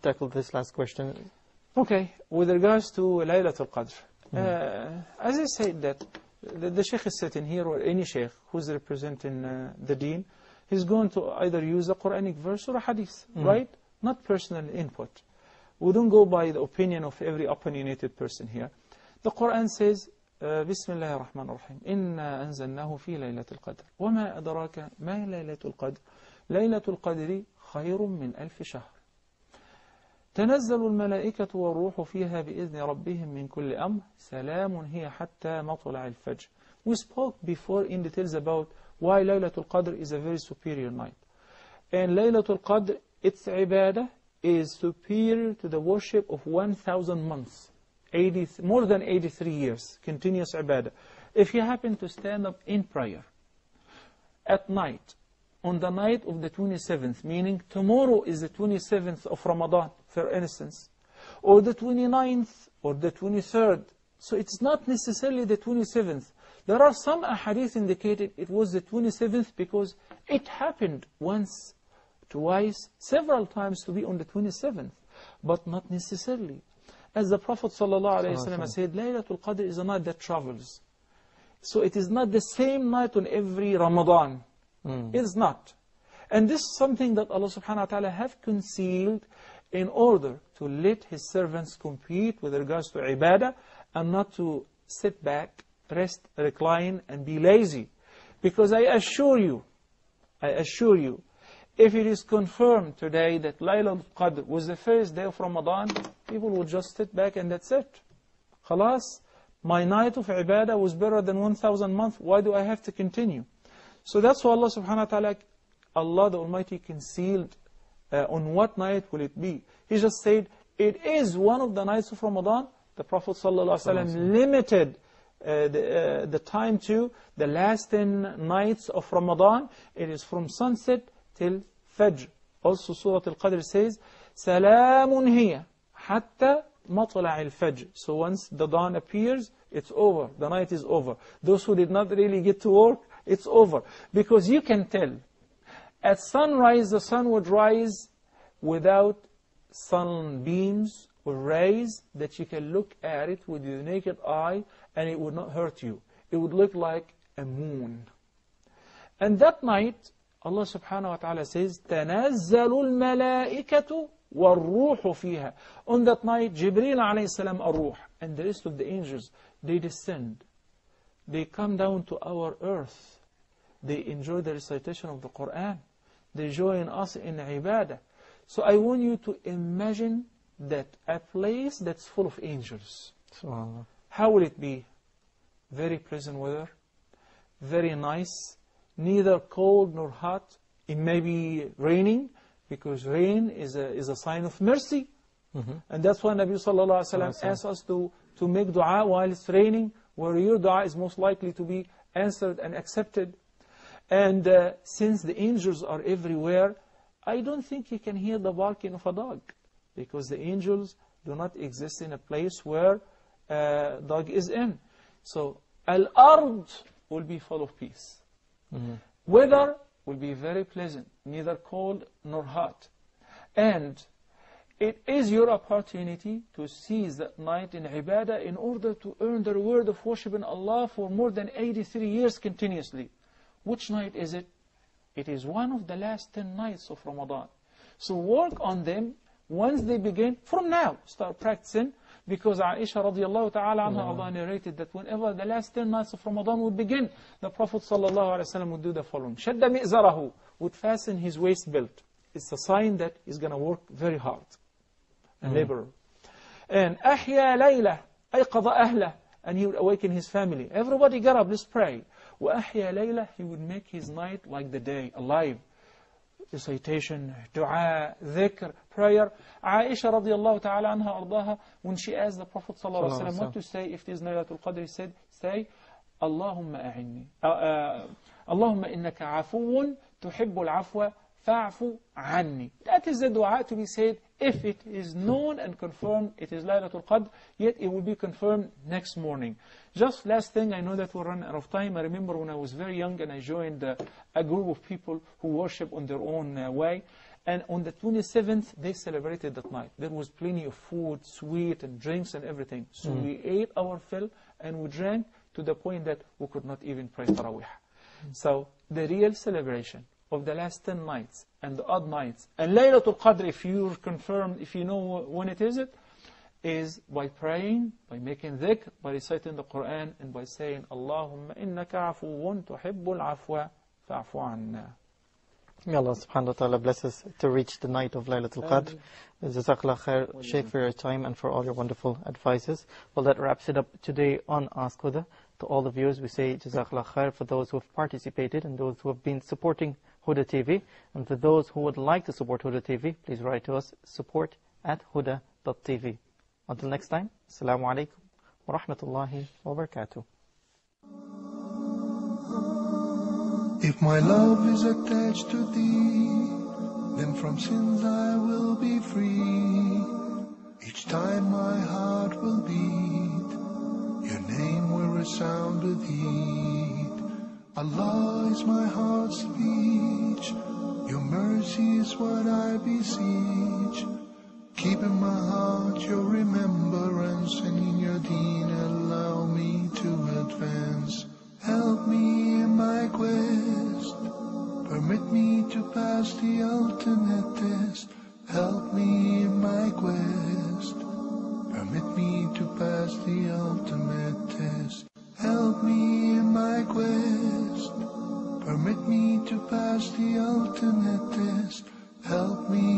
tackle this last question. Okay, with regards to Laylat Al-Qadr, as I said that the Sheikh is sitting here, or any Sheikh who's representing the deen, he's going to either use a Quranic verse or a hadith, right? Not personal input. We don't go by the opinion of every opinionated person here. The Quran says, Bismillah ar-Rahman ar-Rahim, Inna anzalnahu fi Laylat Al-Qadr. وَمَا أَدْرَاكَ مَا لَيْلَةُ الْقَدْرِ لَيْلَةُ الْقَدْرِ خَيْرٌ مِّنْ أَلْفِ شَهْرٍ تنزل الملائكة والروح فيها بإذن ربهم من كل أمر سلام هي حتى مطلع الفجر. We spoke before in details about why Laylatul Qadr is a very superior night. And Laylatul Qadr, its ibadah is superior to the worship of 1,000 months, more than 83 years, continuous ibadah. If you happen to stand up in prayer at night, on the night of the 27th, meaning tomorrow is the 27th of Ramadan, for instance, or the 29th, or the 23rd. So it's not necessarily the 27th. There are some ahadith indicated it was the 27th because it happened once, twice, several times to be on the 27th, but not necessarily. As the Prophet ﷺ said, Laylatul Qadr is a night that travels. So it is not the same night on every Ramadan. It is not. And this is something that Allah subhanahu wa ta'ala have concealed in order to let His servants compete with regards to ibadah and not to sit back, rest, recline and be lazy. Because I assure you, if it is confirmed today that Laylatul Qadr was the first day of Ramadan, people will just sit back and that's it. Khalas, my night of ibadah was better than 1,000 months, why do I have to continue? So that's why Allah subhanahu wa ta'ala, Allah the Almighty concealed on what night will it be. He just said, it is one of the nights of Ramadan. The Prophet sallallahu alaihi wasallam limited the time to the last 10 nights of Ramadan. It is from sunset till Fajr. Also Sourate Al-Qadr says, Salamun hiya hatta matla' al-Fajr. So once the dawn appears, it's over. The night is over. Those who did not really get to work, it's over. Because you can tell, at sunrise the sun would rise without sunbeams or rays that you can look at it with your naked eye and it would not hurt you. It would look like a moon. And that night, Allah subhanahu wa ta'ala says, تَنَزَّلُ الْمَلَائِكَةُ وَالْرُوحُ فِيهَا. On that night, Jibreel alayhi salam ar-Ruh and the rest of the angels, they descend. They come down to our earth. They enjoy the recitation of the Quran. They join us in ibadah. So I want you to imagine that a place that's full of angels. How will it be? Very pleasant weather, very nice, neither cold nor hot. It may be raining, because rain is a sign of mercy. And that's why Nabi sallallahu alaihi wasallam asks us to make dua while it's raining, where your dua is most likely to be answered and accepted. And since the angels are everywhere, I don't think you can hear the barking of a dog, because the angels do not exist in a place where a dog is in. So, al-ard will be full of peace. Weather will be very pleasant, neither cold nor hot. And it is your opportunity to seize that night in ibadah in order to earn the reward of worshiping Allah for more than 83 years continuously. Which night is it? It is one of the last 10 nights of Ramadan. So work on them once they begin, from now, start practicing, because Aisha radiallahu ta'ala anha narrated that whenever the last 10 nights of Ramadan would begin, the Prophet sallallahu alaihi wasallam would do the following. شَدَّ مِئْزَرَهُ, would fasten his waist belt. It's a sign that he's going to work very hard and labor. And أَحْيَا لَيْلَةً أَيْقَضَ أَهْلَهُ, and he would awaken his family. Everybody get up, let's pray. وَأَحْيَا لَيْلَةً, he would make his night like the day, alive. Recitation, dua, dhikr, prayer. Aisha radiallahu ta'ala anha ardaha, when she asked the Prophet sallallahu alaihi wasallam what to say if it is Laylatul Qadr, he said, say, Allahumma a'inni. Allahumma innaka afuun tuhibbul afwa fa'fu anni. That is the dua to be said if it is known and confirmed it is Laylatul Qadr, yet it will be confirmed next morning. Just last thing, I know that we're running out of time. I remember when I was very young and I joined a group of people who worship on their own way. And on the 27th, they celebrated that night. There was plenty of food, sweet, and drinks and everything. So we ate our fill and we drank to the point that we could not even pray Taraweeh. So the real celebration of the last 10 nights and the odd nights, and Laylat Al-Qadr, if you're confirmed, if you know when it is by praying, by making dhikr, by reciting the Quran, and by saying, Allahumma innaka afuwun tuhibbul afwa fa'fu anna. May Allah subhanahu wa ta'ala bless us to reach the night of Laylat Al-Qadr. Jazakallah khair, Sheikh, for your time and for all your wonderful advices. Well, that wraps it up today on Ask Huda. To all the viewers, we say Jazakallah khair for those who have participated and those who have been supporting Huda TV. And for those who would like to support Huda TV, please write to us, support@huda.tv. Until next time, Assalamu alaikum wa rahmatullahi wa barakatuh. If my love is attached to thee, then from sins I will be free. Each time my heart will beat, your name will resound with heat. Allah is my heart's speech, your mercy is what I beseech. Keep in my heart your remembrance, and in your deen allow me to advance. Help me in my quest, permit me to pass the ultimate test. Help me in my quest, permit me to pass the ultimate test. Help me in my quest, permit me to pass the ultimate test. Help me